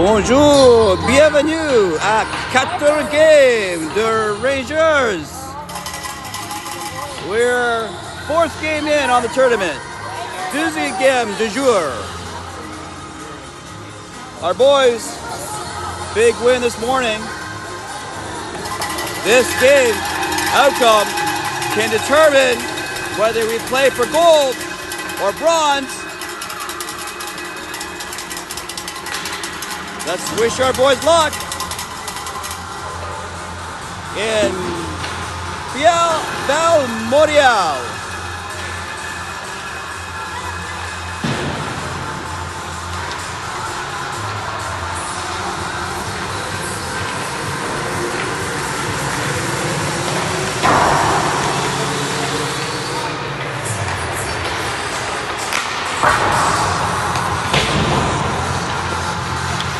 Bonjour, bienvenue à 4 game de Rangers. We're 4th game in on the tournament. Deuxième game du jour. Our boys, big win this morning. This game outcome can determine whether we play for gold or bronze. Let's wish our boys luck in Balmoral.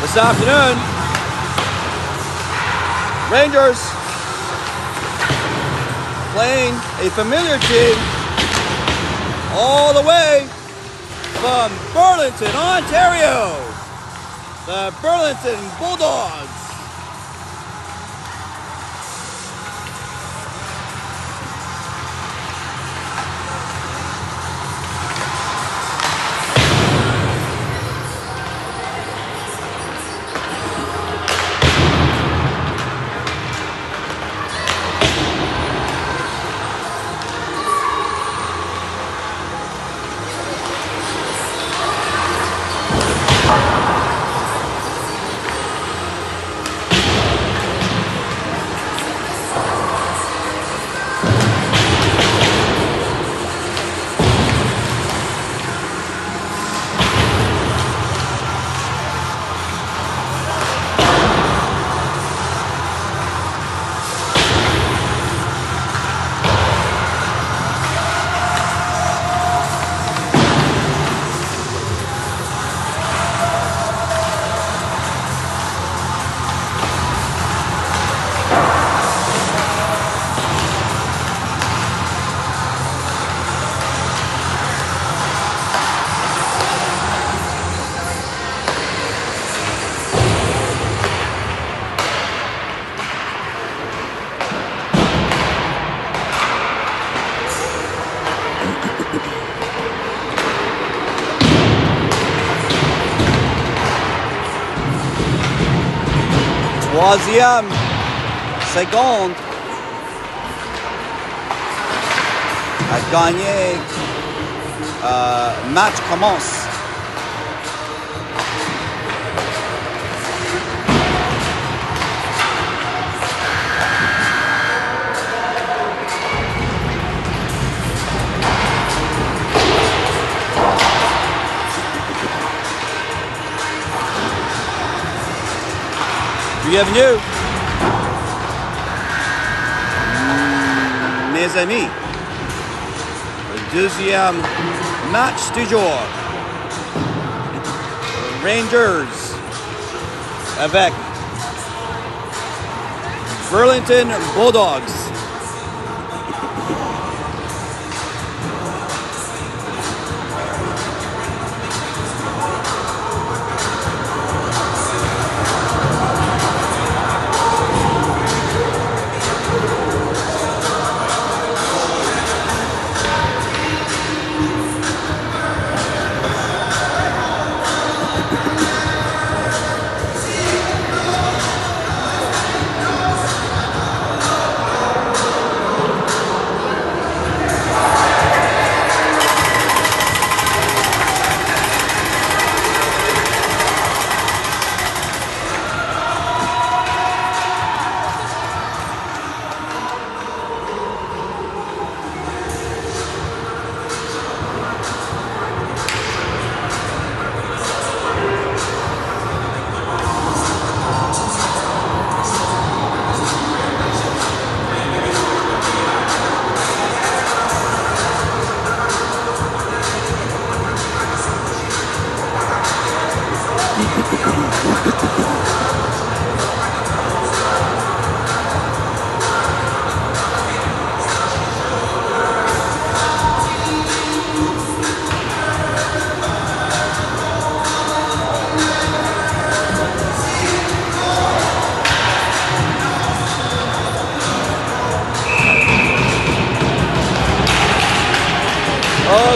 This afternoon, Rangers playing a familiar team all the way from Burlington, Ontario, the Burlington Bulldogs. Troisième seconde à gagner. Match commence. Bienvenue, mes amis, le deuxième match du jour. Rangers avec Burlington Bulldogs.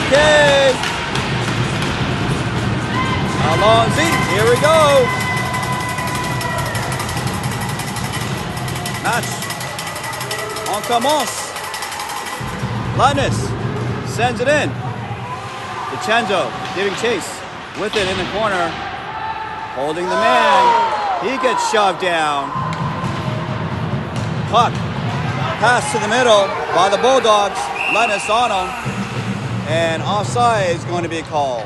Okay. Allons-y. Here we go. Match. On commence. Linus sends it in. DiCenzo giving chase with it in the corner. Holding the man. He gets shoved down. Puck. Pass to the middle by the Bulldogs. Linus on him. And offside is going to be called.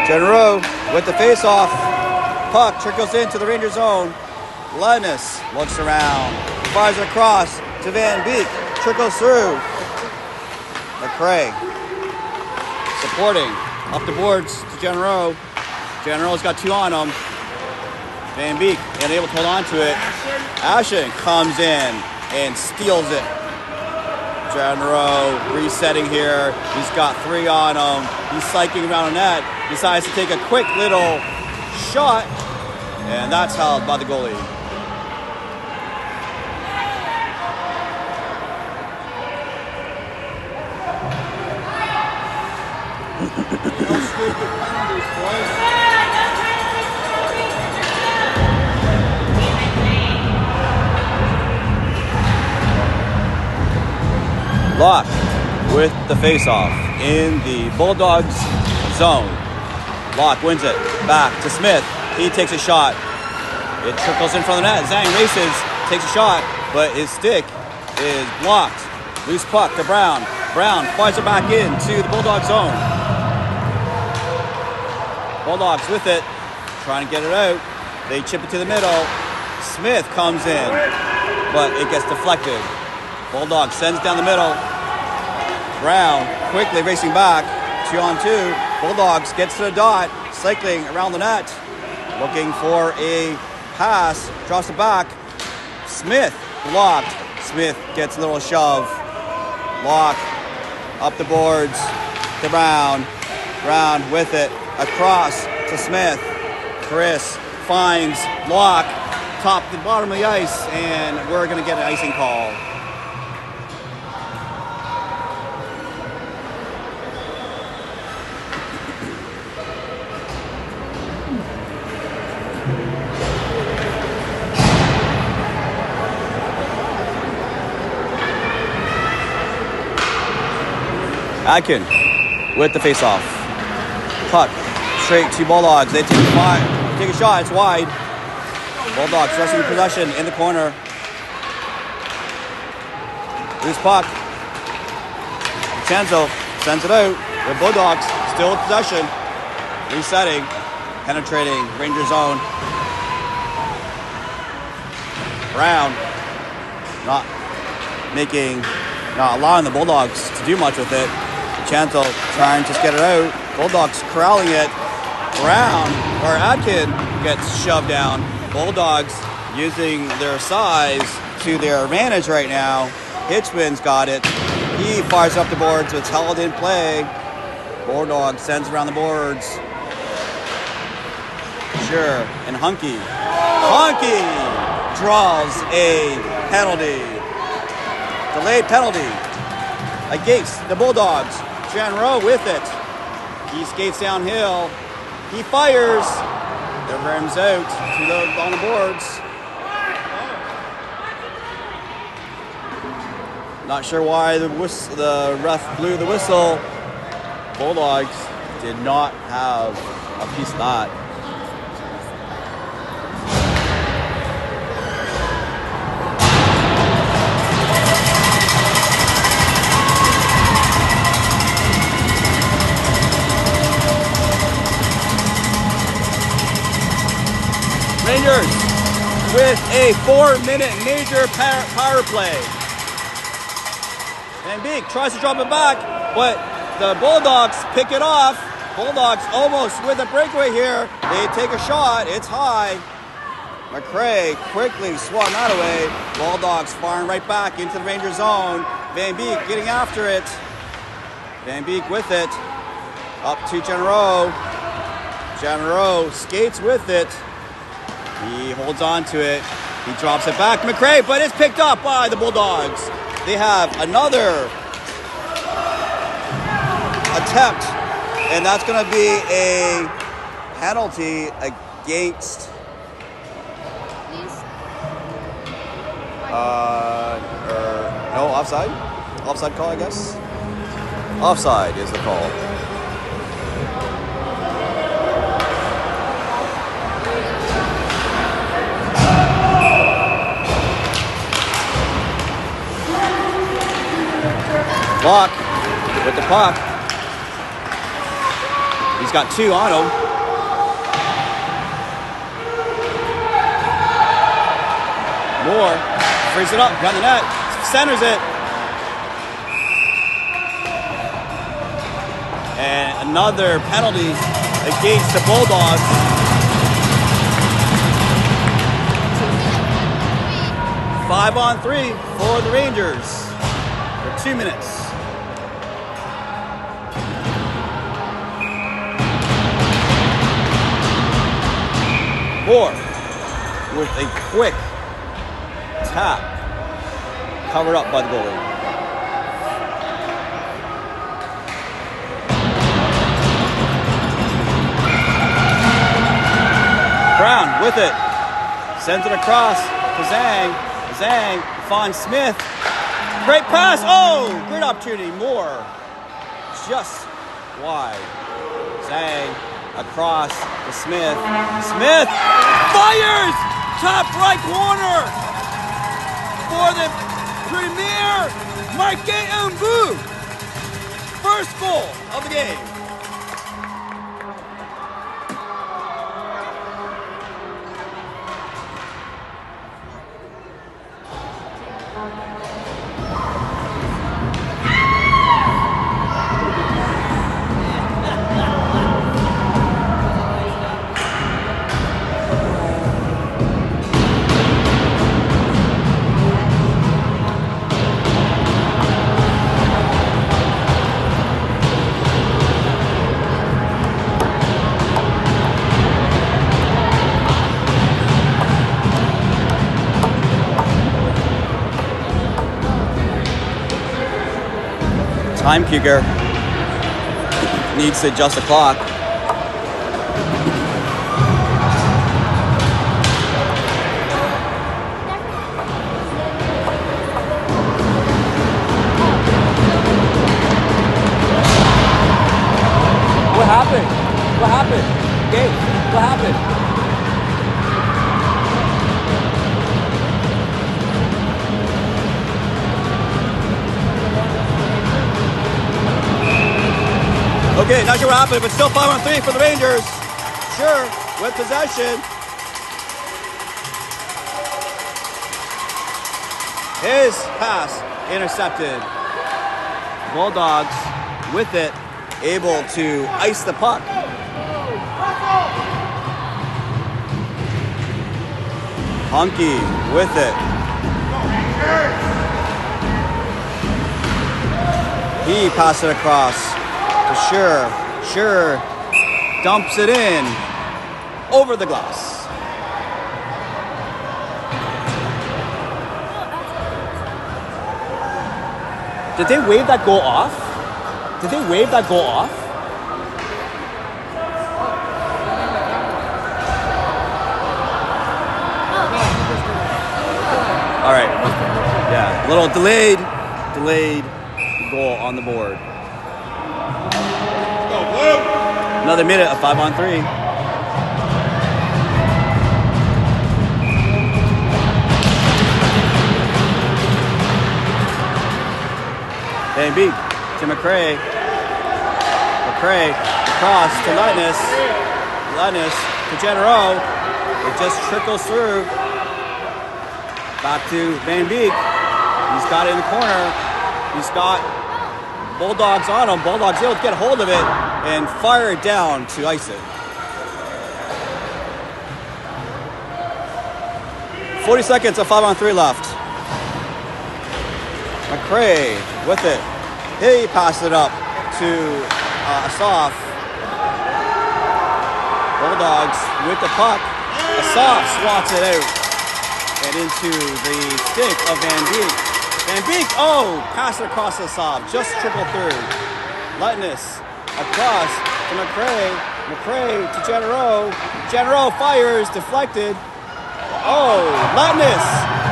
Kjru with the face-off. Puck trickles into the Ranger zone. Linus looks around. Fires it across to Van Beek. Trickles through. McRae supporting. Up the boards to Kjru. Kjru's got 2 on him. Van Beek unable to hold on to it. Ashen comes in and steals it. Kjru resetting here. He's got 3 on him. He's cycling around the net. Decides to take a quick little shot. And that's held by the goalie. Locke with the face-off in the Bulldogs zone. Locke wins it back to Smith. He takes a shot. It trickles in front of the net. Zhang races, takes a shot, but his stick is blocked. Loose puck to Brown. Brown fires it back into the Bulldog zone. Bulldogs with it, trying to get it out. They chip it to the middle. Smith comes in, but it gets deflected. Bulldog sends down the middle. Brown quickly racing back, 2-on-2. Bulldogs gets to the dot, cycling around the net, looking for a pass, drops it back. Smith blocked. Smith gets a little shove. Locke up the boards to Brown. Brown with it, across to Smith. Chris finds Locke, top to the bottom of the ice, and we're going to get an icing call. Adkin with the face-off. Puck straight to Bulldogs. They take a shot. It's wide. Bulldogs wrestling possession in the corner. Loose puck. DiCenzo sends it out. The Bulldogs still in possession. Resetting. Penetrating Ranger zone. Brown not allowing the Bulldogs to do much with it. DiCenzo trying to just get it out. Bulldogs corralling it. Adkin gets shoved down. Bulldogs using their size to their advantage right now. Hitchman's got it. He fires up the boards, so it's held in play. Bulldog sends around the boards. Sure, and Hunky draws a penalty. Delayed penalty against the Bulldogs. Kjru with it. He skates downhill. He fires. The rim's out on the boards. Not sure why the ref blew the whistle. Bulldogs did not have a piece of that. Rangers with a 4-minute major power play. Van Beek tries to drop it back, but the Bulldogs pick it off. Bulldogs almost with a breakaway here. They take a shot. It's high. McRae quickly swatting that away. Bulldogs firing right back into the Ranger zone. Van Beek getting after it. Van Beek with it. Up to Kjru. Kjru skates with it. He holds on to it. He drops it back. McRae, but it's picked up by the Bulldogs. They have another attempt, and that's going to be a penalty against no, offside. Offside call, I guess. Offside is the call. Block with the puck. He's got 2 on him. Moore frees it up, down the net, centers it. And another penalty against the Bulldogs. 5-on-3 for the Rangers for 2 minutes. Moore with a quick tap, covered up by the goalie. Brown with it, sends it across to Zhang. Zhang finds Smith. Great pass. Oh, great opportunity. Moore just wide. Zhang across to Smith. Smith fires top right corner for the premier Marquet Mbu. First goal of the game. Time kicker needs to adjust the clock. What happened? What happened? Gabe, what happened? Okay, not sure what happened, but still 5-on-3 for the Rangers. Sure, with possession. His pass intercepted. Bulldogs with it, able to ice the puck. Hunky with it. He passed it across. Sure dumps it in over the glass. Did they wave that goal off? Did they wave that goal off? All right. Yeah, a little delayed goal on the board. Another minute of 5-on-3. And beat to McRae. McRae across to Linus. Linus to Kjru. It just trickles through. Back to Van Beek. He's got it in the corner. He's got Bulldogs on him. Bulldogs able to get a hold of it and fire it down to ice it. 40 seconds of 5-on-3 left. McRae with it. He passed it up to Asaf. Bulldogs with the puck. Asaf swats it out and into the stick of Van Beek. Van Beek, oh, pass it across the Asaf, just trickled through. Letness across to McCray. McCray to Genero. Genero fires, deflected. Oh, Letness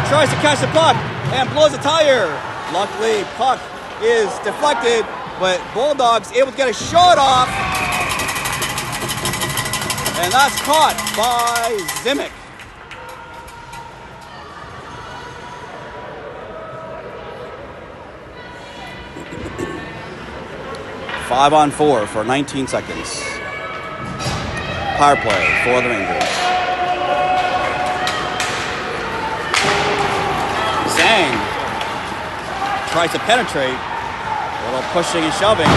tries to catch the puck and blows a tire. Luckily, puck is deflected, but Bulldogs able to get a shot off. And that's caught by Zimic. Five on four for 19 seconds. Power play for the Rangers. Zhang tries to penetrate. A little pushing and shoving.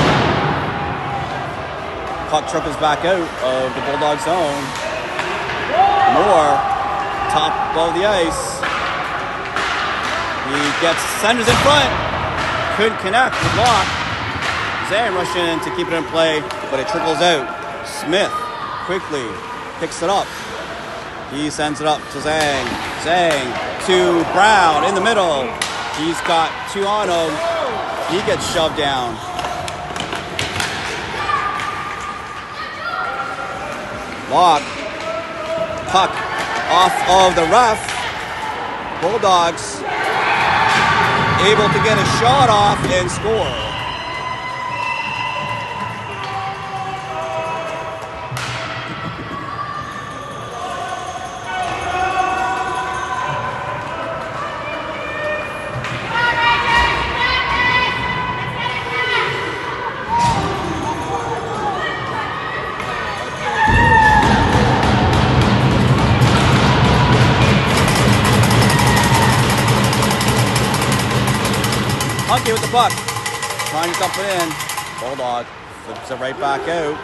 Puck trickles back out of the Bulldog zone. Moore, top of the ice. He gets centers in front. Couldn't connect with Locke. Zhang rushing in to keep it in play, but it trickles out. Smith quickly picks it up. He sends it up to Zhang. Zhang to Brown in the middle. He's got two on him. He gets shoved down. Locke. Puck off of the ref. Bulldogs able to get a shot off and score. Hunky with the puck, trying to dump it in. Bulldog flips it right back out.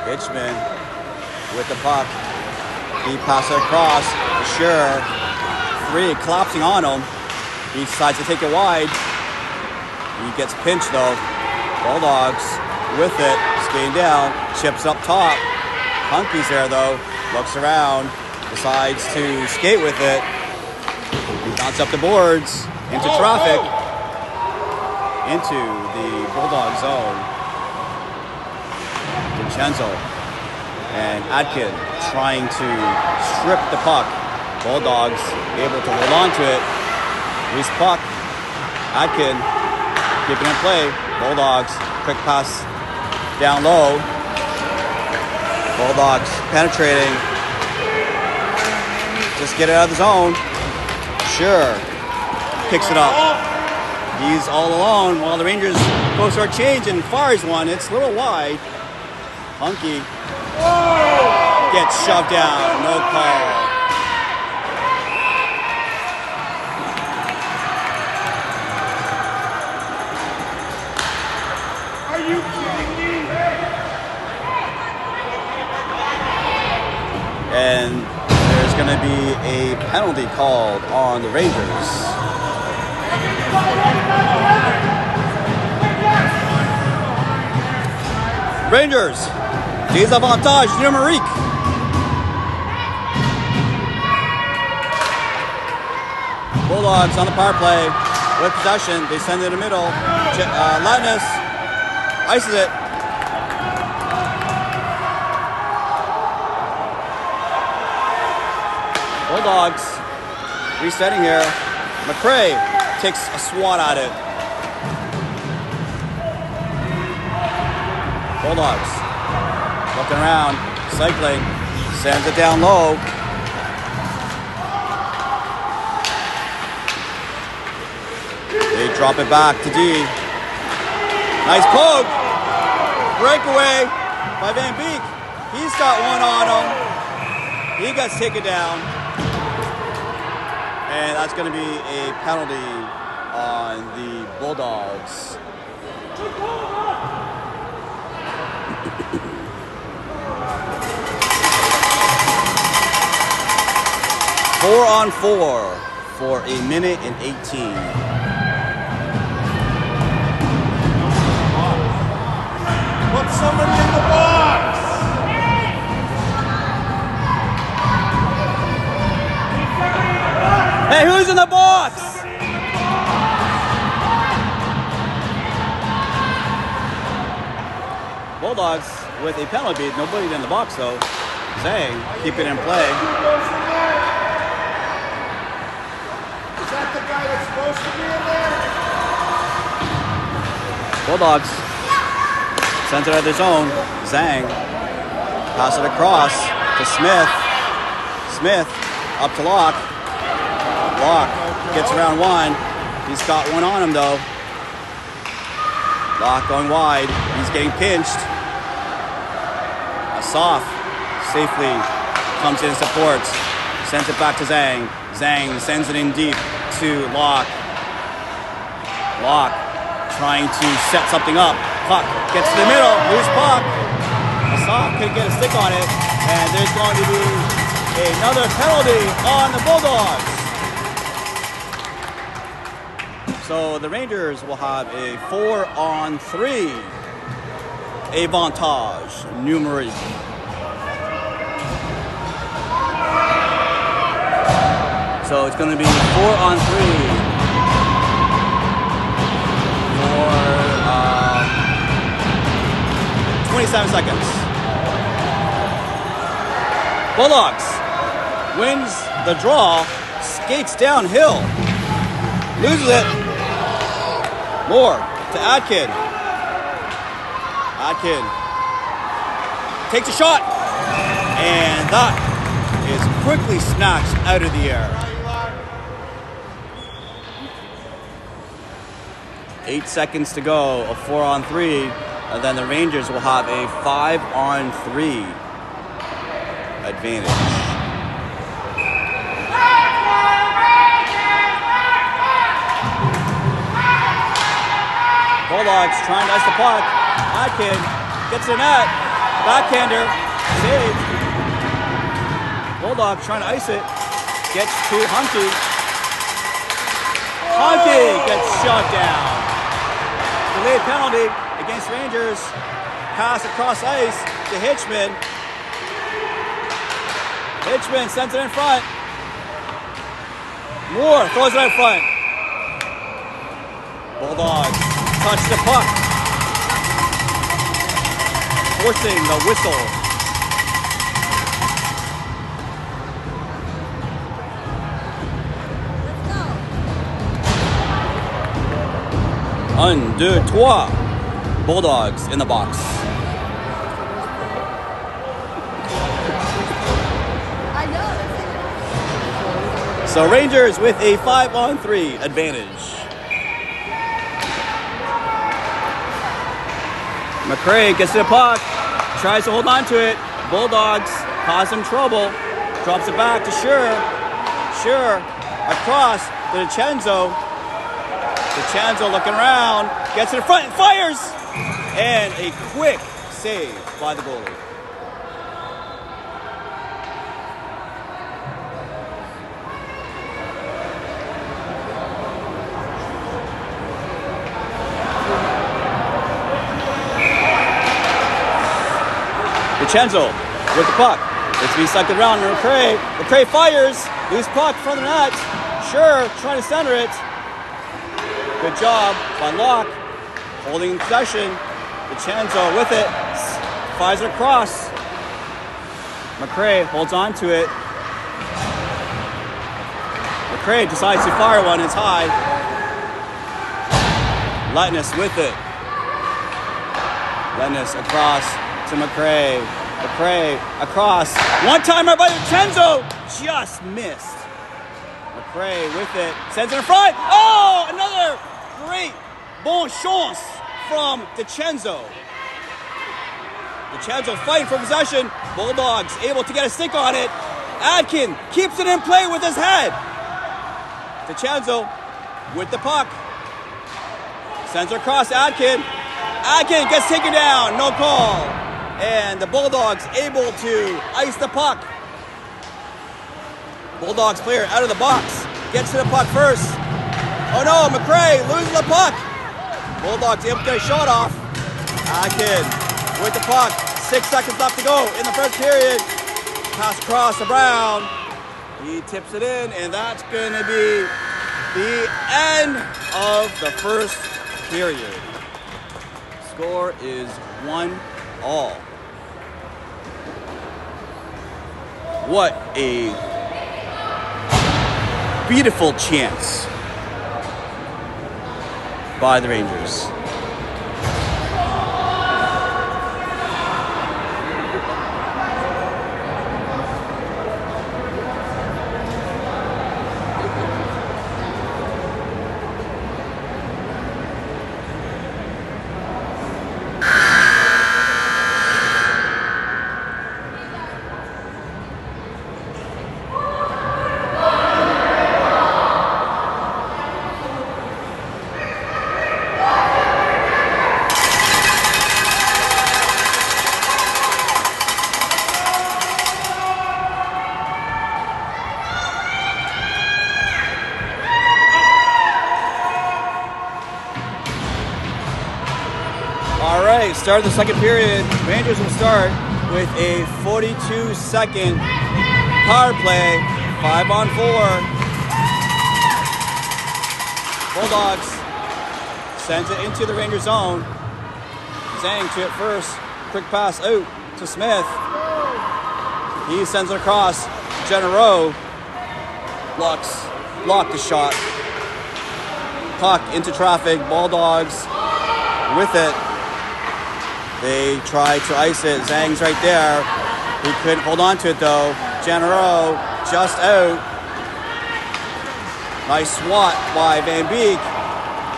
Hitchman with the puck. He passes it across. Sure. Three collapsing on him. He decides to take it wide. He gets pinched though. Bulldogs with it, skating down, chips up top. Hunky's there though, looks around, decides to skate with it. He bounces up the boards. Into traffic, into the Bulldog zone. Vincenzo and Atkin trying to strip the puck. Bulldogs able to hold on to it. Loose puck. Atkin keeping it in play. Bulldogs, quick pass down low. Bulldogs penetrating. Just get it out of the zone. Sure. Picks it up. He's all alone while the Rangers goes for a change and fires one. It's a little wide. Hunky gets shoved down. No call. Are you kidding me? And there's going to be a penalty called on the Rangers. Rangers, désavantage numérique. Bulldogs on the power play with possession. They send it in the middle. Letness ices it. Bulldogs resetting here. McCray takes a swat at it. Bulldogs looking around, cycling, sends it down low. They drop it back to D. Nice poke. Breakaway by Van Beek. He's got one on him. He gets taken down. And that's going to be a penalty on the Bulldogs. 4-on-4 for a minute and 18. Put somebody in the box! with a penalty. Nobody in the box though. Zhang keeping it in play. Is that the guy that's supposed to be in there? Bulldogs sends it at their zone. Zhang pass it across to Smith. Smith up to Locke. Locke gets around one. He's got one on him though. Locke going wide. He's getting pinched. Asaf safely comes in and supports. Sends it back to Zhang. Zhang sends it in deep to Locke. Locke trying to set something up. Puck gets to the middle. Loose puck. Asaf can get a stick on it. And there's going to be another penalty on the Bulldogs. So the Rangers will have a 4-on-3 avantage numérique. So it's going to be 4-on-3 for 27 seconds. Bulldogs wins the draw, skates downhill, loses it. More to Atkin. Atkin takes a shot, and that is quickly snatched out of the air. 8 seconds to go, a 4-on-3, and then the Rangers will have a 5-on-3 advantage. Bulldogs trying to ice the puck. Atkin gets the net. Backhander. Save. Bulldogs trying to ice it. Gets to Hunty. Hunty gets shut down. Delayed penalty against Rangers. Pass across ice to Hitchman. Hitchman sends it in front. Moore throws it out front. Bulldogs touch the puck, forcing the whistle. Un, deux, trois. Bulldogs in the box. So Rangers with a 5-on-3 advantage. McRae gets to the puck, tries to hold on to it. Bulldogs cause him trouble. Drops it back to Kjru. Kjru across to DiCenzo. DiCenzo looking around, gets in front and fires! And a quick save by the goalie. DiCenzo with the puck. It's being sucked around to McRae. McRae fires. Loose puck from the net. Kjru trying to center it. Good job by Locke. Holding in possession. DiCenzo with it. Fires it across. McRae holds on to it. McRae decides to fire one. It's high. Letness with it. Letness across to McRae. McRae across. One-timer by DiCenzo. Just missed. McRae with it. Sends it in front. Oh, another great bon chance from DiCenzo. DiCenzo fighting for possession. Bulldogs able to get a stick on it. Atkin keeps it in play with his head. DiCenzo with the puck. Sends it across Atkin. Atkin gets taken down. No call. And the Bulldogs able to ice the puck. Bulldogs player out of the box. Gets to the puck first. Oh no, McRae loses the puck. Bulldogs able to get a shot off. Atkin with the puck. 6 seconds left to go in the first period. Pass across to Brown. He tips it in, and that's going to be the end of the first period. Score is 1-all. What a beautiful chance by the Rangers. All right, start of the second period. Rangers will start with a 42-second power play, 5-on-4. Bulldogs sends it into the Ranger zone. Zhang to it first. Quick pass out to Smith. He sends it across. Kjru blocked the shot. Puck into traffic. Bulldogs with it. They try to ice it. Zhang's right there. He couldn't hold on to it though. Kjru just out. Nice swat by Van Beek.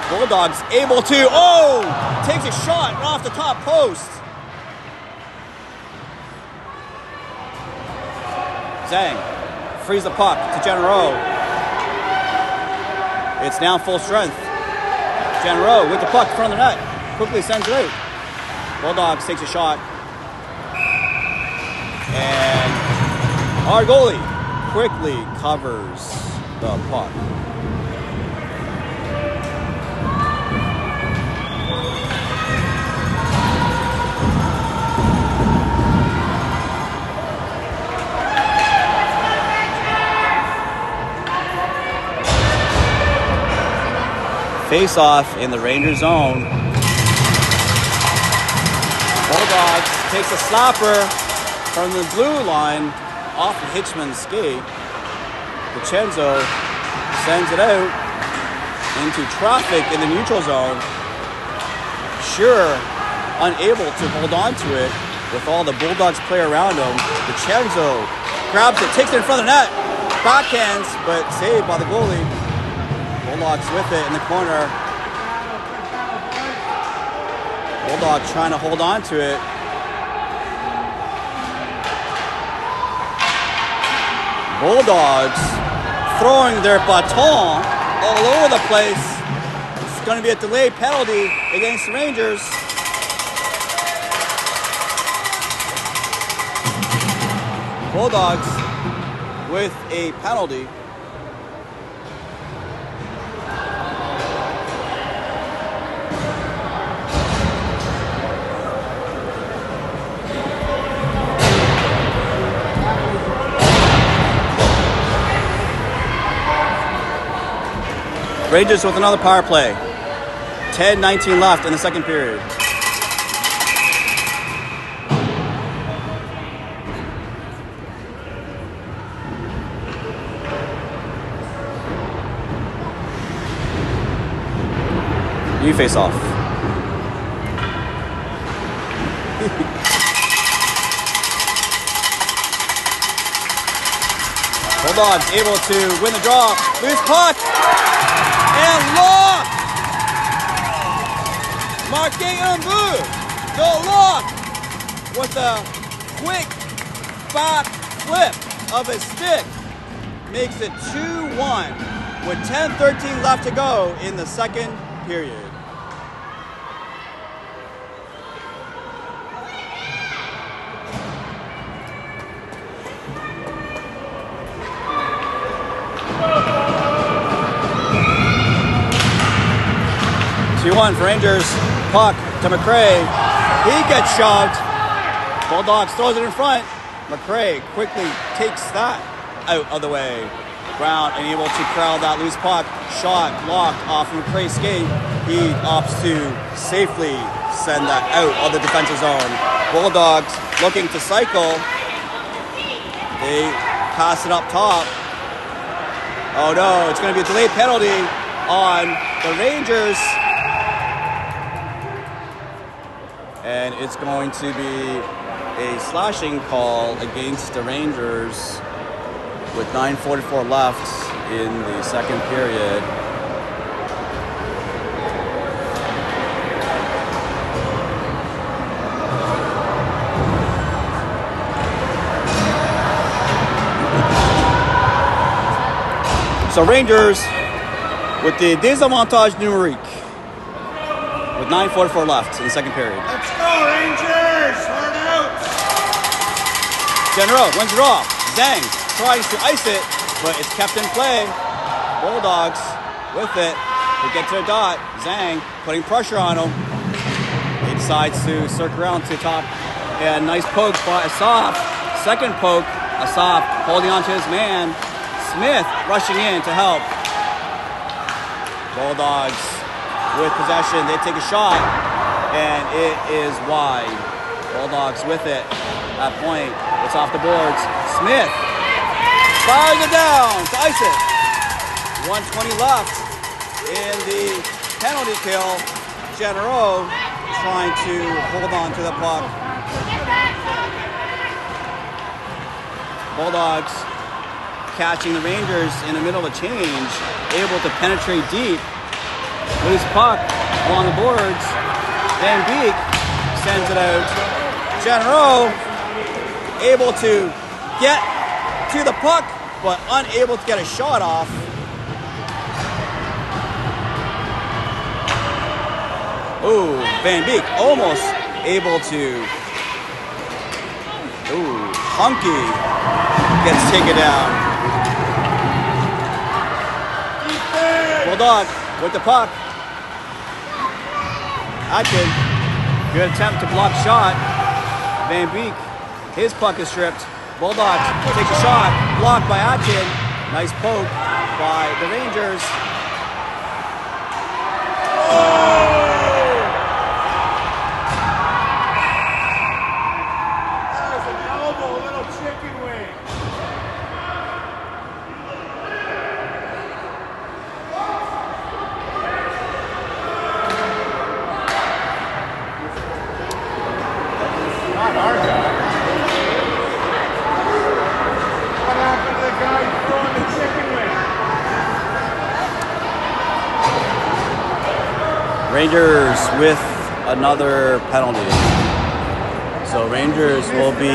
Bulldogs able to, takes a shot off the top post. Zhang frees the puck to Kjru. It's now full strength. Kjru with the puck in front of the net. Quickly sends it out. Bulldogs takes a shot. And our goalie quickly covers the puck. Face off in the Ranger zone. Bulldogs takes a slapper from the blue line off of Hitchman's skate. Vincenzo sends it out into traffic in the neutral zone. Sure, unable to hold on to it with all the Bulldogs player around him. Vincenzo grabs it, takes it in front of the net. Backhands, but saved by the goalie. Bulldogs with it in the corner. Bulldog trying to hold on to it. Bulldogs throwing their baton all over the place. It's going to be a delayed penalty against the Rangers. Bulldogs with a penalty. Rangers with another power play. 10:19 left in the second period. You face off. Bulldogs able to win the draw. Loose puck. And lock! Marqué Umbu, the lock, with a quick back flip of his stick, makes it 2-1 with 10:13 left to go in the second period. One for Rangers. Puck to McRae. He gets shoved. Bulldogs throws it in front. McRae quickly takes that out of the way. Brown unable to corral that loose puck. Shot blocked off of McRae's skate. He opts to safely send that out of the defensive zone. Bulldogs looking to cycle. They pass it up top. Oh no, it's going to be a delayed penalty on the Rangers. And it's going to be a slashing call against the Rangers with 9:44 left in the second period. So Rangers with the désavantage numérique with 9:44 left in the second period. Let's go, Rangers! Hard out! General wins it off. Zhang tries to ice it, but it's kept in play. Bulldogs with it. They get to the dot. Zhang putting pressure on him. He decides to circle around to top. And nice poke by Asaf. Second poke. Asaf holding on to his man. Smith rushing in to help. Bulldogs with possession. They take a shot, and it is wide. Bulldogs with it. That point, it's off the boards. Smith fires it down to ice it. 1:20 left in the penalty kill. Kjru trying to hold on to the puck. Bulldogs catching the Rangers in the middle of change, able to penetrate deep. Loose puck along the boards. Van Beek sends it out. Kjru able to get to the puck, but unable to get a shot off. Ooh, Van Beek almost able to. Ooh, Hunky gets taken down. Bulldog with the puck. Atkin, good attempt to block shot. Van Beek, his puck is stripped. Bulldogs takes a shot, blocked by Atkin. Nice poke by the Rangers. That was an elbow, a little chicken wing. Not our guy. What happened to the guy throwing the chicken wing? Rangers with another penalty. So Rangers will be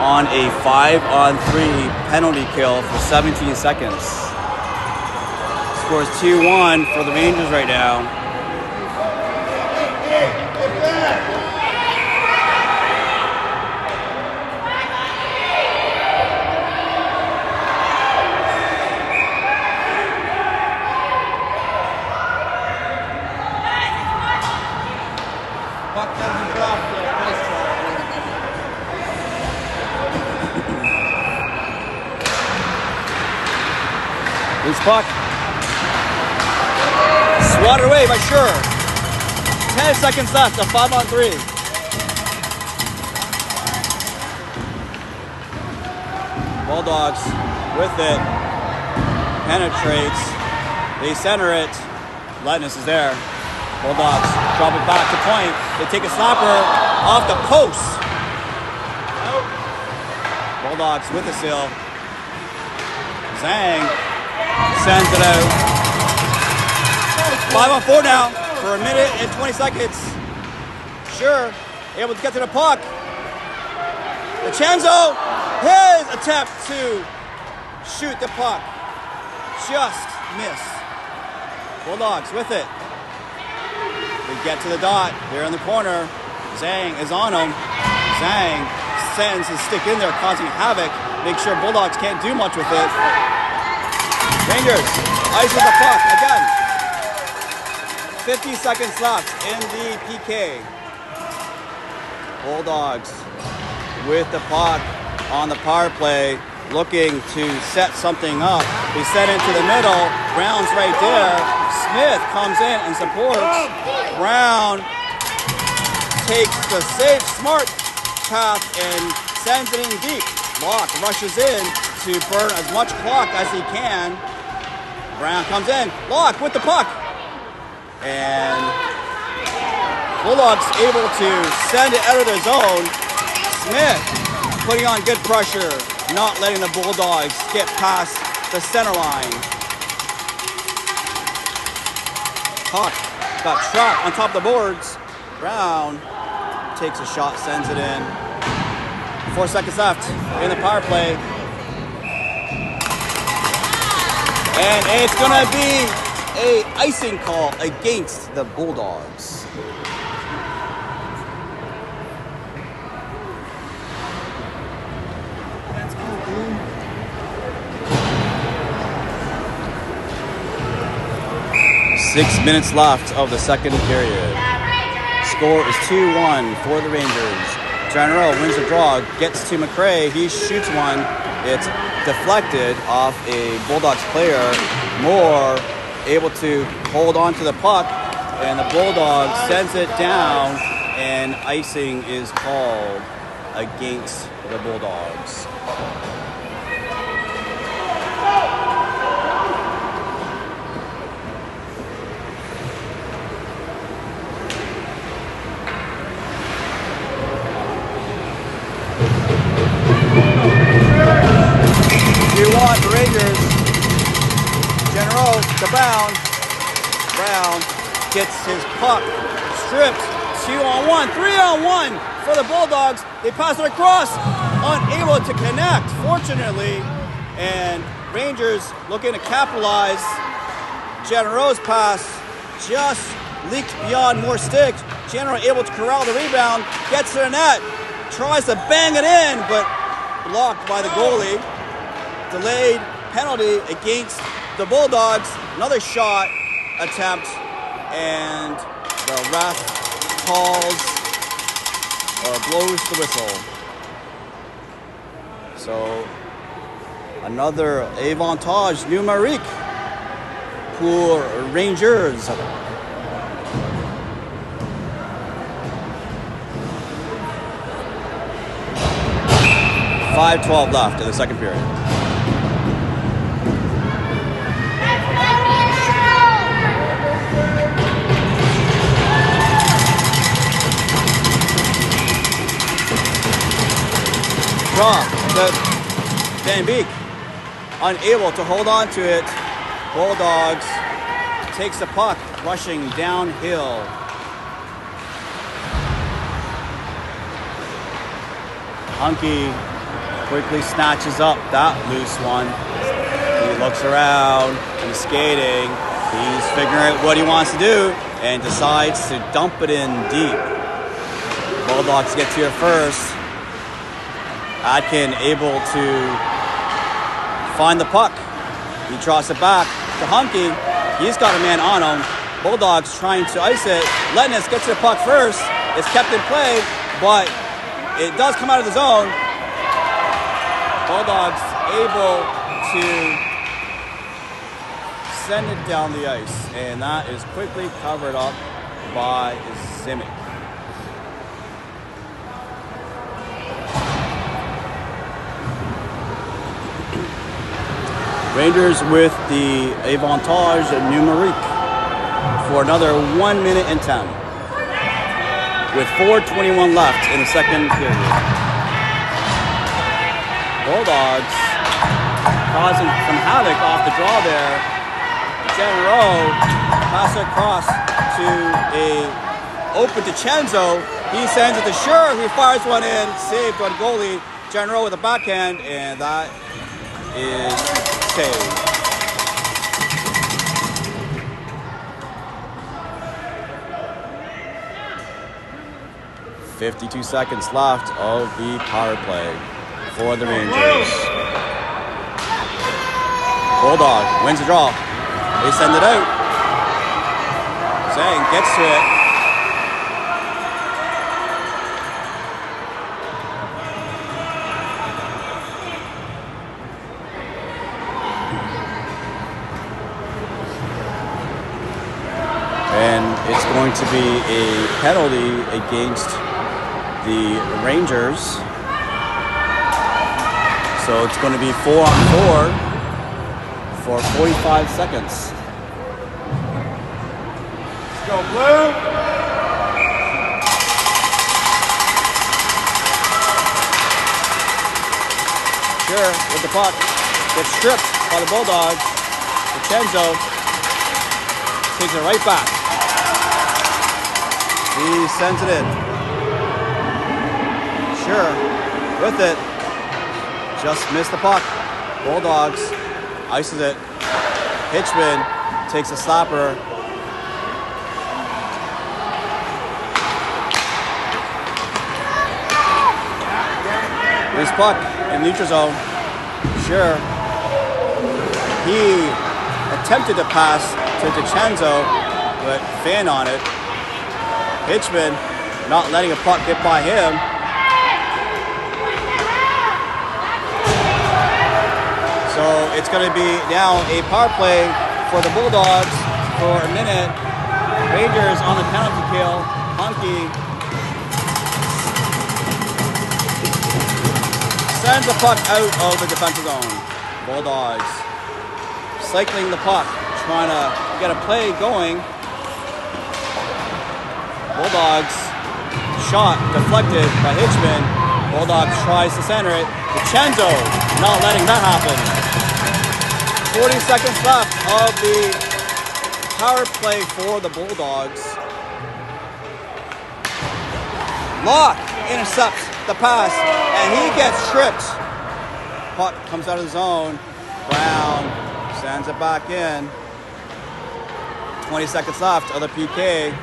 on a 5-on-3 penalty kill for 17 seconds. Scores 2-1 for the Rangers right now. Hey, get back! Puck doesn't drop yet. Nice try. Loose puck. Swatted away by Kjru. 10 seconds left, a 5-on-3. Bulldogs with it. Penetrates. They center it. Lightness is there. Bulldogs drop it back to point. They take a slapper off the post. Bulldogs with the seal. Zhang sends it out. 5-on-4 now for a minute and 20 seconds. Kjru able to get to the puck. DiCenzo, his attempt to shoot the puck. Just missed. Bulldogs with it. They get to the dot. They're in the corner. Zhang is on him. Zhang sends his stick in there, causing havoc. Make sure Bulldogs can't do much with it. Rangers ices the puck again. 50 seconds left in the PK. Bulldogs with the puck on the power play, looking to set something up. They set into the middle. Brown's right there. Smith comes in and supports. Brown takes the save. Smart path and sends it in deep. Locke rushes in to burn as much clock as he can. Brown comes in. Locke with the puck. And Bulldogs able to send it out of their zone. Smith putting on good pressure, not letting the Bulldogs get past the center line. Puck got trapped on top of the boards. Brown takes a shot, sends it in. 4 seconds left in the power play. And it's gonna be an icing call against the Bulldogs. Let's go, Blue. Six minutes left of the second period. Score is 2-1 for the Rangers. General wins the draw, gets to McRae. He shoots one. It's deflected off a Bulldogs player. Moore able to hold on to the puck, and the Bulldogs sends it down, and icing is called against the Bulldogs. The Rangers. General to Brown. Brown gets his puck stripped. 2-on-1, 3-on-1 for the Bulldogs. They pass it across, unable to connect, fortunately. And Rangers looking to capitalize. General's pass just leaked beyond more sticks. General able to corral the rebound, gets to the net, tries to bang it in, but blocked by the goalie. Delayed penalty against the Bulldogs. Another shot attempt, and the ref calls or blows the whistle. So another avantage numérique pour Rangers. 5:12 left in the second period. Draw to Van Beek, unable to hold on to it. Bulldogs takes the puck, rushing downhill. Hunky quickly snatches up that loose one. He looks around, he's skating, he's figuring out what he wants to do, and decides to dump it in deep. Bulldogs get to it first. Atkin able to find the puck. He draws it back to Hunky. He's got a man on him. Bulldogs trying to ice it. Letness gets to the puck first. It's kept in play, but it does come out of the zone. Bulldogs able to send it down the ice, and that is quickly covered up by Zimic. Rangers with the avantage numérique for another 1 minute and 10 with 4:21 left in the second period. Bulldogs causing some havoc off the draw there. General pass it across to a open DiCenzo. He sends it to Scher, who fires one in, saved by the goalie. General with a backhand, and that is saved. .52 seconds left of the power play for the Rangers. Bulldog wins the draw. They send it out. Zhang gets to it. And it's going to be a penalty against the Rangers. So it's going to be 4-on-4 for 45 seconds. Let's go, Blue. Kjru with the puck. Gets stripped by the Bulldogs. Kjru takes it right back. He sends it in. Kjru with it. Just missed the puck. Bulldogs ices it. Hitchman takes a slapper. Loose puck in neutral zone. Kjru. He attempted to pass to DiCenzo, but fan on it. Hitchman not letting a puck get by him. So it's going to be now a power play for the Bulldogs for a minute. Rangers on the penalty kill. Hunky sends the puck out of the defensive zone. Bulldogs cycling the puck, trying to get a play going. Bulldogs shot deflected by Hitchman. Bulldogs tries to center it. DiCenzo not letting that happen. 40 seconds left of the power play for the Bulldogs. Locke intercepts the pass, and he gets tripped. Puck comes out of the zone. Brown sends it back in. 20 seconds left of the PK.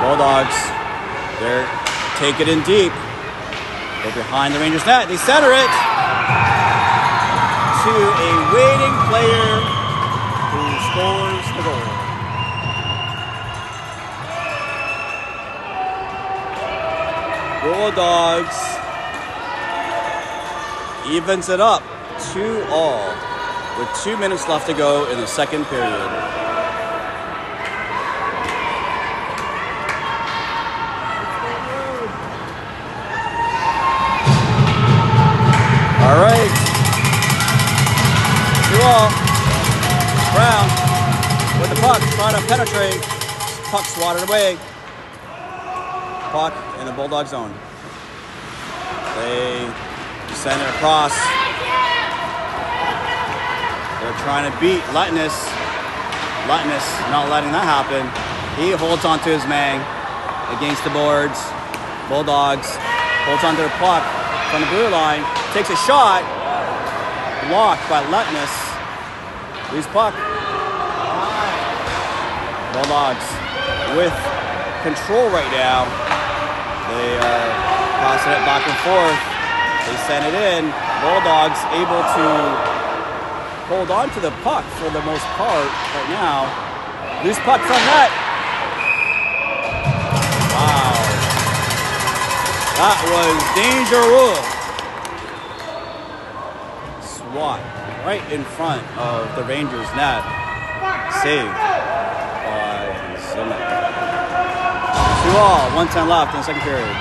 Bulldogs, they're take it in deep. They're behind the Rangers net. They center it to a waiting player who scores the goal. Bulldogs evens it up 2-2 with 2 minutes left to go in the second period. All right, 2-2. Brown with the puck, trying to penetrate. Puck swatted away. Puck in the Bulldog zone. They send it across. They're trying to beat Letness. Letness not letting that happen. He holds onto his man against the boards. Bulldogs holds onto the puck from the blue line. Takes a shot. Blocked by Letness. Loose puck. Bulldogs with control right now. They are passing it back and forth. They send it in. Bulldogs able to hold on to the puck for the most part right now. Loose puck from net. Wow. That was dangerous. Swat right in front of the Rangers net. Saved by Zimmer. 2-2, 1:10 left in the second period.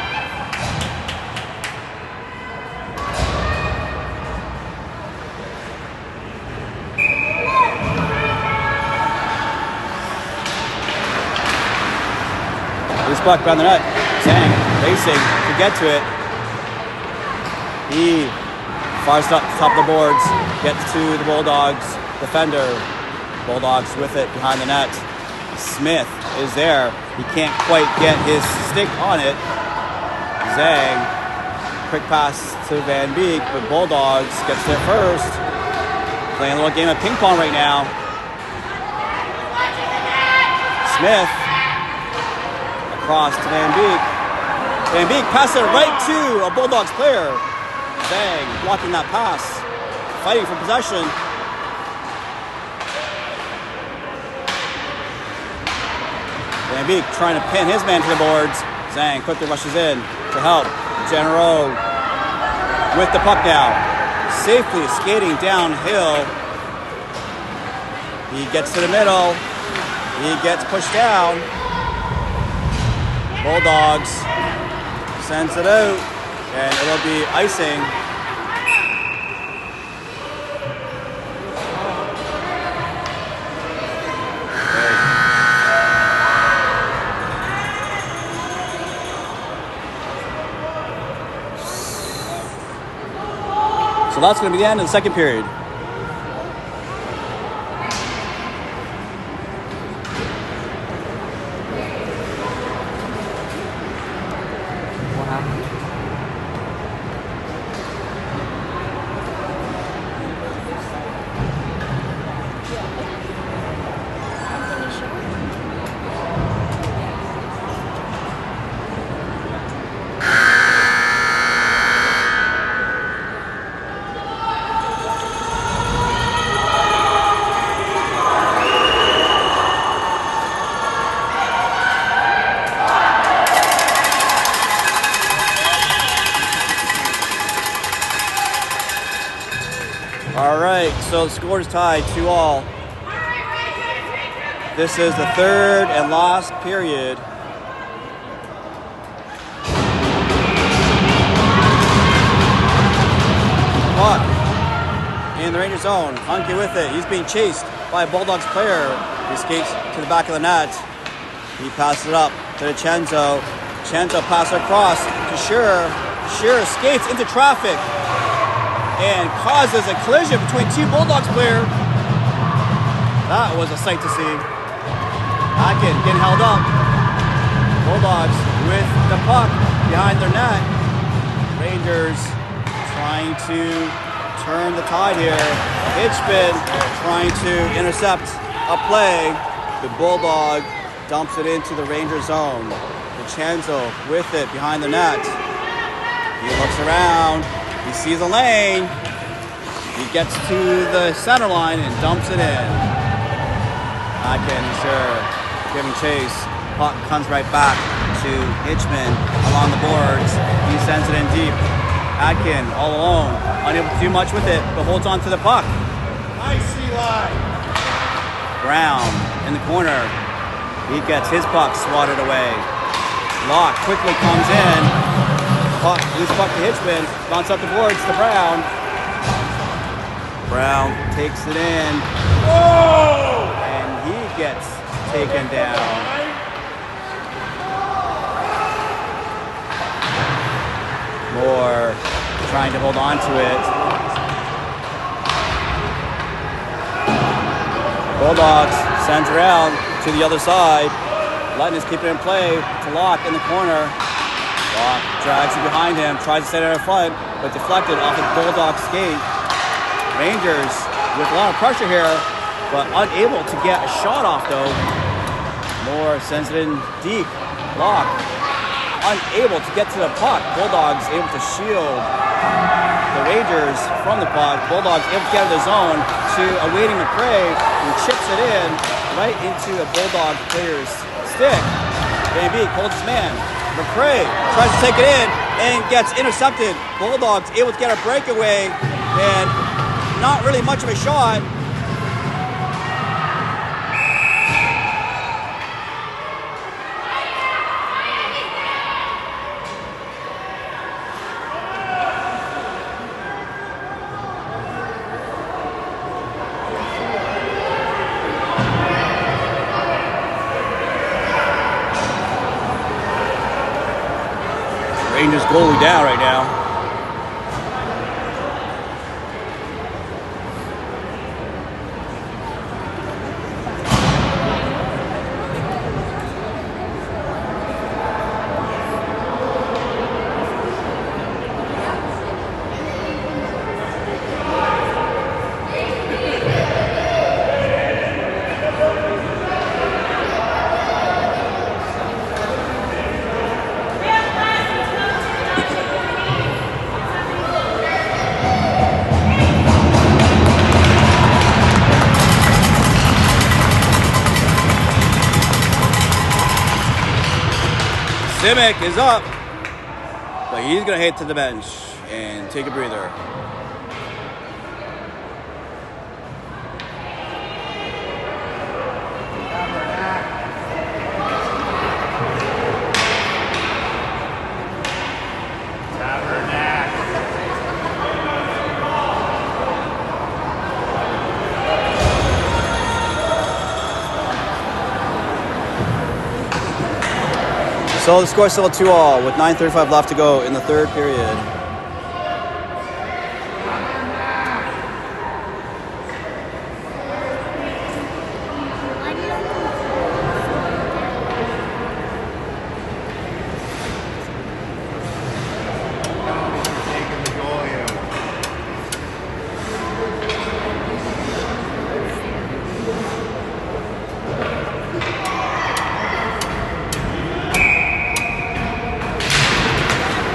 Loose puck around the net. Zhang racing to get to it. He fires up the top of the boards, gets to the Bulldogs defender. Bulldogs with it behind the net. Smith is there. He can't quite get his stick on it. Zhang, quick pass to Van Beek, but Bulldogs gets there first. Playing a little game of ping pong right now. Smith across to Van Beek. Van Beek passes it right to a Bulldogs player. Zhang blocking that pass, fighting for possession. Van Beek trying to pin his man to the boards. Zhang quickly rushes in to help. Genero with the puck now. Safely skating downhill. He gets to the middle. He gets pushed down. Bulldogs sends it out, and it'll be icing. So that's going to be the end of the second period. What happened? All right, so the score is tied 2-2. This is the third and last period. Puck in the Rangers zone. Hunky with it. He's being chased by a Bulldogs player. He skates to the back of the net. He passes it up to Chenzo. Chenzo passes across to Kjru. Kjru skates into traffic and causes a collision between two Bulldogs players. That was a sight to see. Atkin getting held up. Bulldogs with the puck behind their net. Rangers trying to turn the tide here. Hitchman trying to intercept a play. The Bulldog dumps it into the Ranger zone. DiCenzo with it behind the net. He looks around. He sees a lane. He gets to the center line and dumps it in. Atkin, sure, giving chase. Puck comes right back to Hitchman along the boards. He sends it in deep. Atkin all alone, unable to do much with it, but holds on to the puck. Nice, Eli. Brown in the corner. He gets his puck swatted away. Locke quickly comes in. Puck, loose puck to Hitchman. Bounce up the boards to Brown. Brown takes it in. Whoa! And he gets taken down. Moore trying to hold on to it. Bulldogs sends around to the other side. Lutton is keeping it in play to Locke in the corner. Locke drags it behind him, tries to set it in front, but deflected off the Bulldog skate. Rangers with a lot of pressure here, but unable to get a shot off though. Moore sends it in deep. Locke unable to get to the puck. Bulldogs able to shield the Rangers from the puck. Bulldogs able to get out of the zone to awaiting McRae, who chips it in right into a Bulldog player's stick. Van Beek holds his man. McRae tries to take it in and gets intercepted. Bulldogs able to get a breakaway and not really much of a shot. Rangers goalie down right now. Simic is up, but he's going to head to the bench and take a breather. So the score is still 2-all with 9:35 left to go in the third period.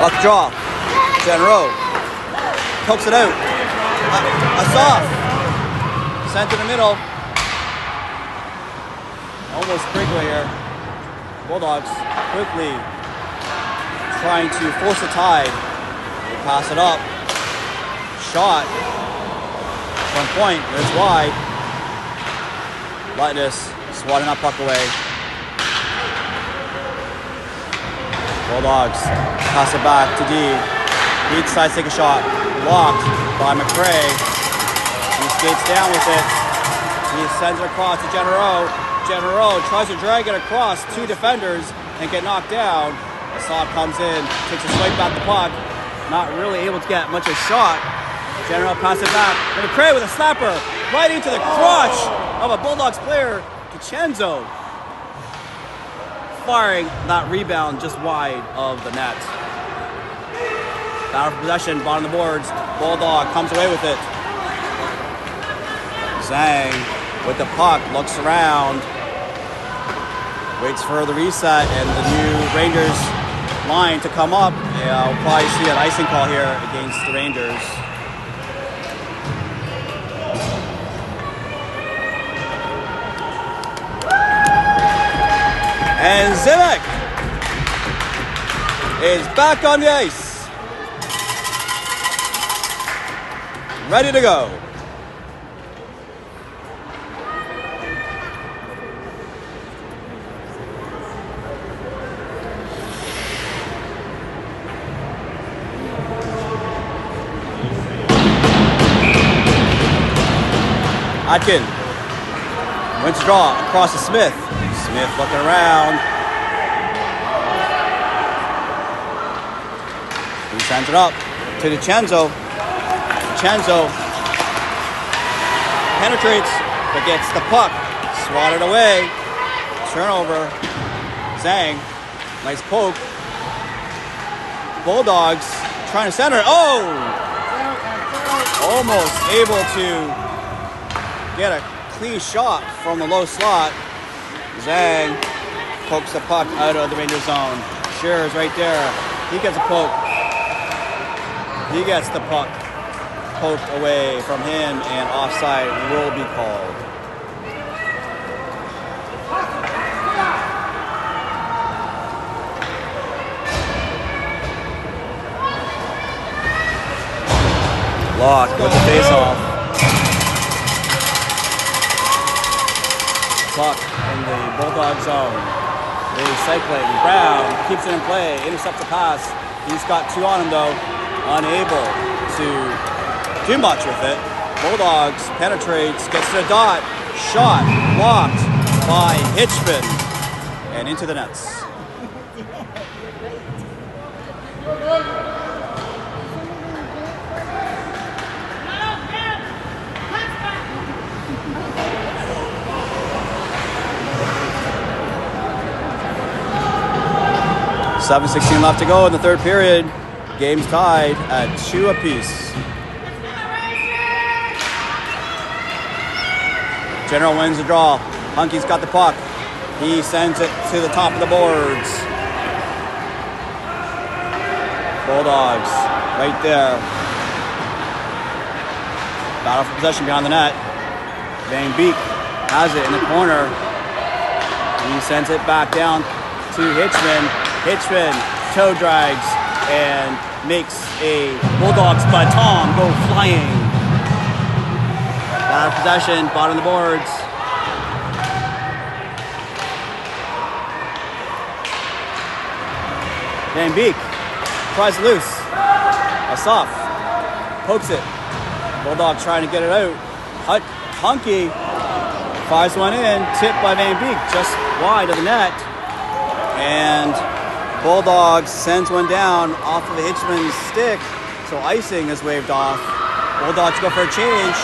Off the draw. Kjru pokes it out. That's off. Sent to the middle. Almost breakaway here. Bulldogs quickly trying to force a tide. They pass it up. Shot. From point. It's wide. Lightness swatting that puck away. Bulldogs pass it back to D. He decides to take a shot. Blocked by McRae. He skates down with it. He sends it across to Kjru. Kjru tries to drag it across two defenders and get knocked down. Assad comes in, takes a swipe at the puck. Not really able to get much of a shot. Kjru passes it back. And McRae with a slapper right into the crotch of a Bulldogs player, Kjru. Firing that rebound just wide of the net. Battle for possession, bottom of the boards. Bulldog comes away with it. Zhang with the puck, looks around, waits for the reset and the new Rangers line to come up. Yeah, we'll probably see an icing call here against the Rangers. And Zivek is back on the ice. Ready to go. Atkin wins the draw across to Smith. Smith looking around. He sends it up to DiCenzo. DiCenzo penetrates, but gets the puck. Swatted away. Turnover. Zhang. Nice poke. Bulldogs trying to center. Oh! Almost able to get a clean shot from the low slot. Zhang pokes the puck out of the Ranger zone. Shearer's right there. He gets a poke. He gets the puck poked away from him, and offside will be called. Locked with the face-off. Puck in the Bulldog zone. Recycling. Brown keeps it in play. Intercepts the pass. He's got two on him though. Unable to do much with it. Bulldogs penetrates. Gets to the dot. Shot. Blocked by Hitchman. And into the nets. .7:16 left to go in the third period. Game's tied at 2 apiece. General wins the draw. Hunky's got the puck. He sends it to the top of the boards. Bulldogs right there. Battle for possession behind the net. Van Beek has it in the corner. He sends it back down to Hitchman. Hitchman toe drags and makes a Bulldogs baton go flying. Battle of possession, bottom of the boards. Van Beek tries to loose. Asaf pokes it. Bulldogs trying to get it out. Hunky fires one in, tipped by Van Beek just wide of the net. And Bulldogs sends one down off of the Hitchman's stick, so icing is waved off. Bulldogs go for a change.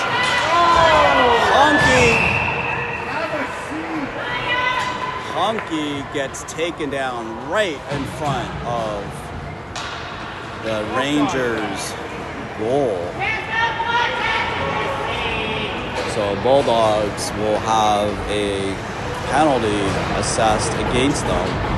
Honky gets taken down right in front of the Rangers' goal. So Bulldogs will have a penalty assessed against them.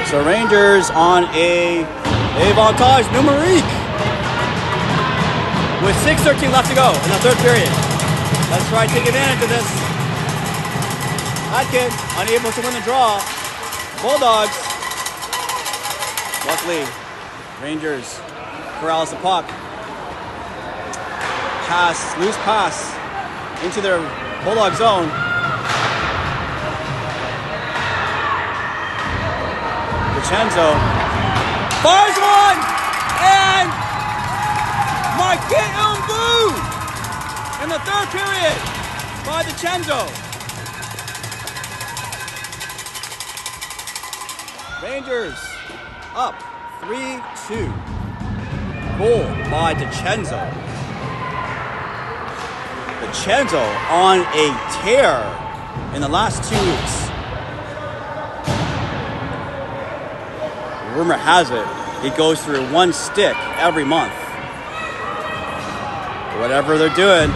So Rangers on a avantage numérique with 6:13 left to go in the third period. Let's try to take advantage of this. Atkin unable to win the draw. Bulldogs. Luckily, Rangers corrals the puck. Loose pass into their Bulldog zone. Chenzo fires one, and Marquette Umbu in the third period by DiCenzo. Rangers up 3-2. Goal by DiCenzo. DiCenzo on a tear in the last 2 weeks. Rumor has it, he goes through one stick every month. Whatever they're doing,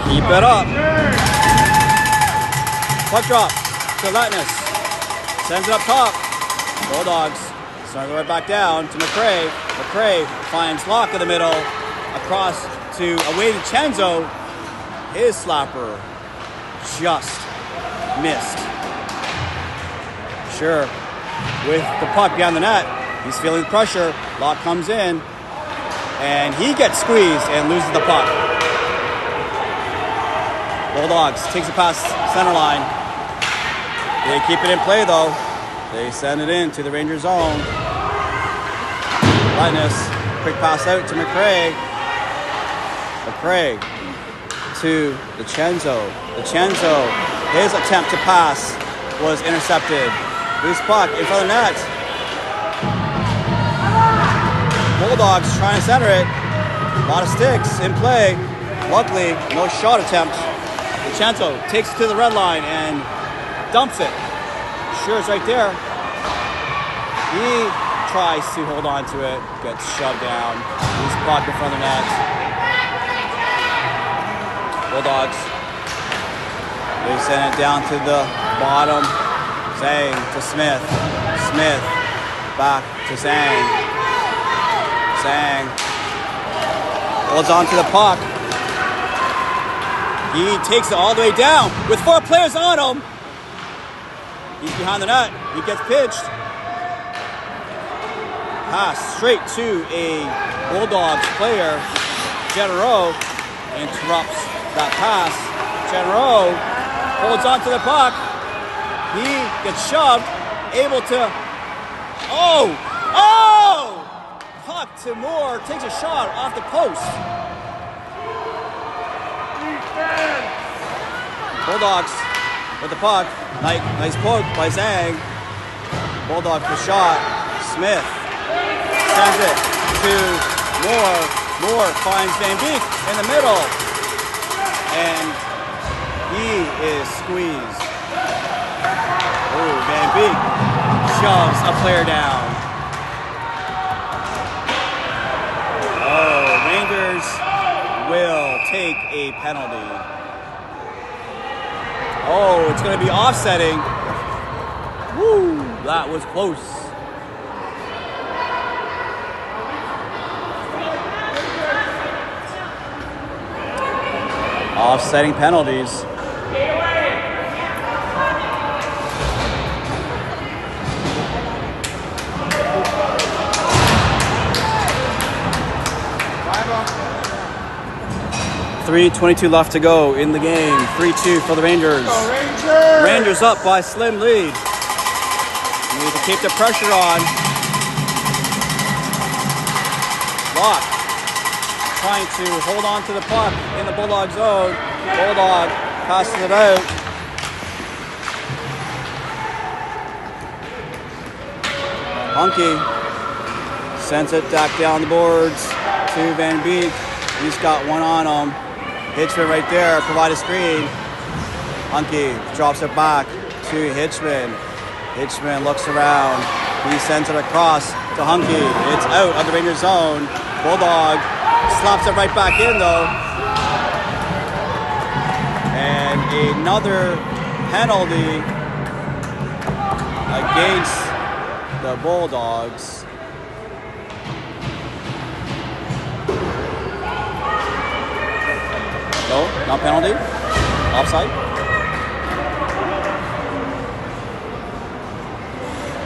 keep it up. Puck drop to Latness. Sends it up top. Bulldogs starting right back down to McRae. McRae finds Locke in the middle. Across to away to Chenzo. His slapper just missed. Sure. With the puck behind the net, he's feeling the pressure. Locke comes in, and he gets squeezed and loses the puck. Bulldogs takes it past center line. They keep it in play, though. They send it in to the Rangers zone. Lightness, quick pass out to McRae. McRae to DiCenzo. DiCenzo, his attempt to pass was intercepted. Loose puck in front of the net. Bulldogs trying to center it. A lot of sticks in play. Luckily, no shot attempt. DiCenzo takes it to the red line and dumps it. Sure, it's right there. He tries to hold on to it. Gets shoved down. Loose puck in front of the net. Bulldogs. They send it down to the bottom. Zhang to Smith. Smith back to Zhang. Zhang holds on to the puck. He takes it all the way down with 4 players on him. He's behind the net. He gets pitched. Pass straight to a Bulldogs player. Genero interrupts that pass. Genero holds on to the puck. He gets shoved, able to, puck to Moore, takes a shot off the post. Bulldogs with the puck, nice poke by Zhang. Bulldogs with shot, Smith sends it to Moore. Moore finds Van Beek in the middle, and he is squeezed. Van Beek shoves a player down. Rangers will take a penalty. It's going to be offsetting. Woo, that was close. Offsetting penalties. .3:22 left to go in the game. 3-2 for the Rangers. Rangers up by slim lead. Need to keep the pressure on. Lock trying to hold on to the puck in the Bulldog zone. Bulldog passes it out. Hunky sends it back down the boards to Van Beek. He's got one on him. Hitchman right there, provide a screen. Hunky drops it back to Hitchman. Hitchman looks around. He sends it across to Hunky. It's out of the Rangers zone. Bulldog slaps it right back in though. And another penalty against the Bulldogs. No, not penalty. Offside.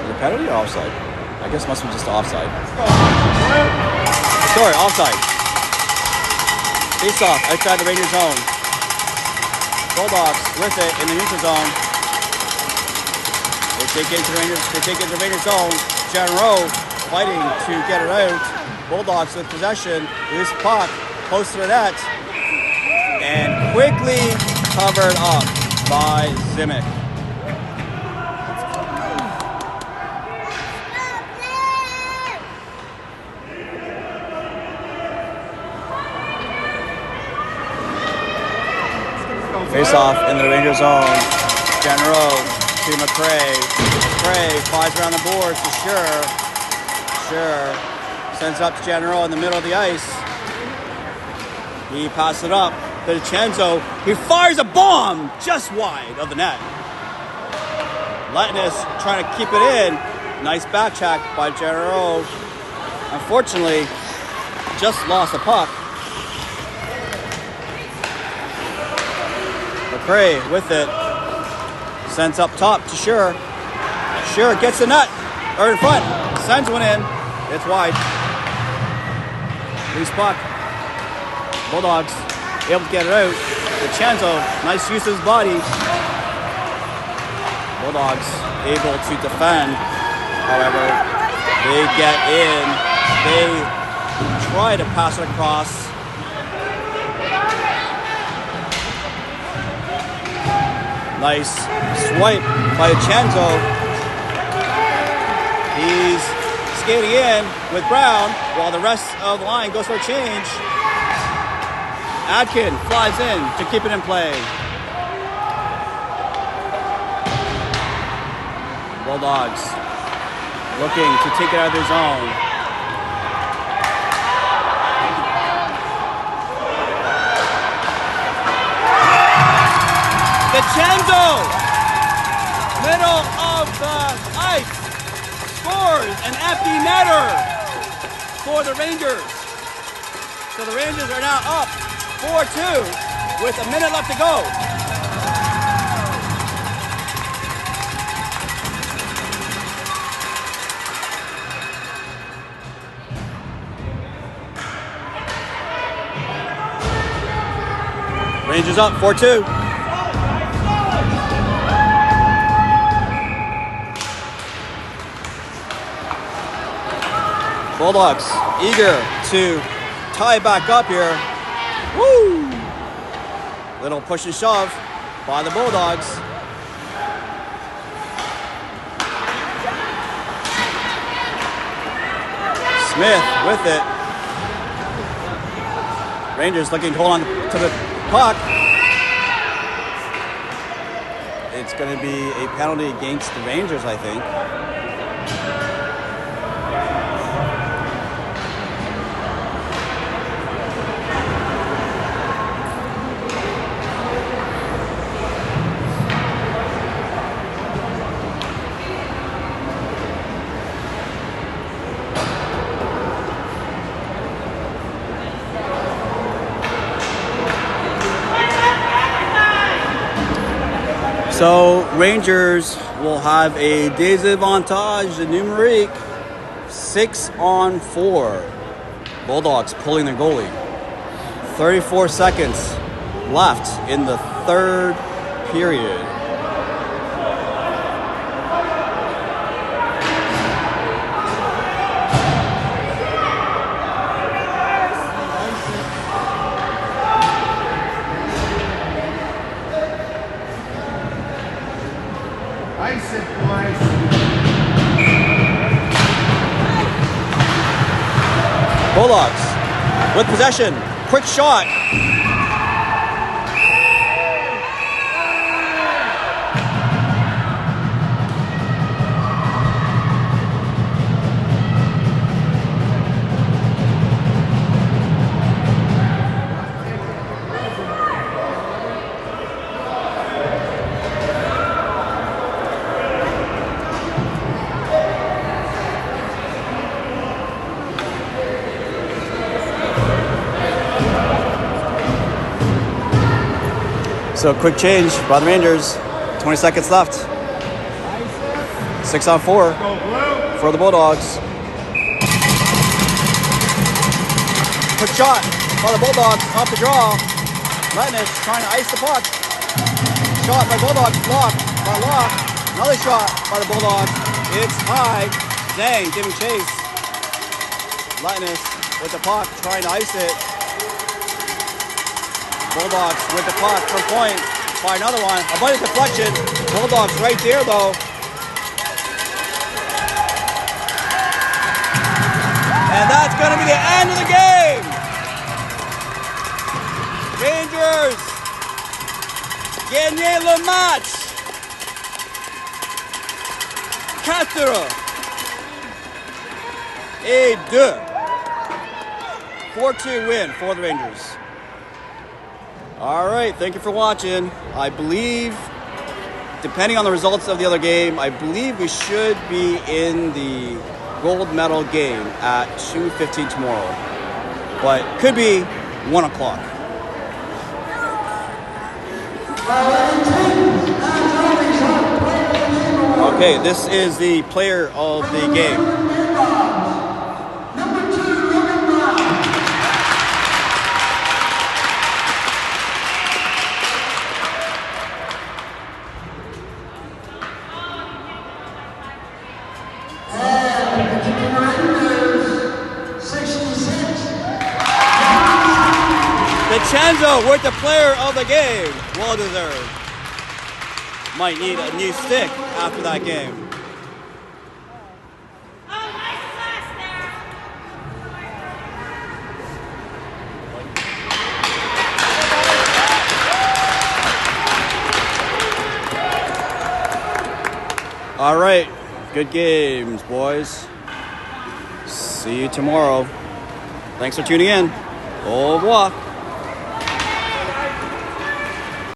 Is it penalty or offside? I guess it must be just offside. Sorry, offside. Face off outside the Rangers zone. Bulldogs with it in the neutral zone. They take it into the Rangers zone. General fighting to get it out. Bulldogs with possession. Loose puck close to the net. And quickly covered up by Zimic. Face off in the Rangers zone. General to McRae. McRae flies around the boards to Sure. Sends up to General in the middle of the ice. He passes it up to DiCenzo. He fires a bomb just wide of the net. Letness trying to keep it in. Nice back check by General. Unfortunately, just lost the puck. McRae with it. Sends up top to Sure. Sure gets the net. Or in front. Sends one in. It's wide. Loose puck. Bulldogs able to get it out. DiCenzo, nice use of his body. Bulldogs able to defend. However, they get in. They try to pass it across. Nice swipe by DiCenzo. He's skating in with Brown while the rest of the line goes for a change. Adkin flies in to keep it in play. Bulldogs looking to take it out of their zone. DiCenzo, middle of the ice, scores an empty netter for the Rangers. So the Rangers are now up 4-2 with a minute left to go. Rangers up 4-2. Bulldogs eager to tie back up here. Woo! Little push and shove by the Bulldogs. Smith with it. Rangers looking to hold on to the puck. It's going to be a penalty against the Rangers, I think. So Rangers will have a désavantage numérique 6-on-4. Bulldogs pulling their goalie. 34 seconds left in the third period. Bulldogs with possession. Quick shot. So quick change by the Rangers. 20 seconds left. 6 on 4 for the Bulldogs. Quick shot by the Bulldogs off the draw. Letness trying to ice the puck. Shot by Bulldogs, blocked by Locke. Another shot by the Bulldogs. It's high. Zhang giving chase. Letness with the puck trying to ice it. Bulldogs with the puck from point. By another one. A bunny deflection. Bulldogs right there though. And that's going to be the end of the game. Rangers gagné le match. 4-2. 4-2 win for the Rangers. All right, thank you for watching. I believe, depending on the results of the other game, I believe we should be in the gold medal game at 2:15 tomorrow. But could be 1 o'clock. Okay, this is the player of the game. Chenzo with the player of the game. Well deserved. Might need a new stick after that game. All right. Good games, boys. See you tomorrow. Thanks for tuning in. Au revoir.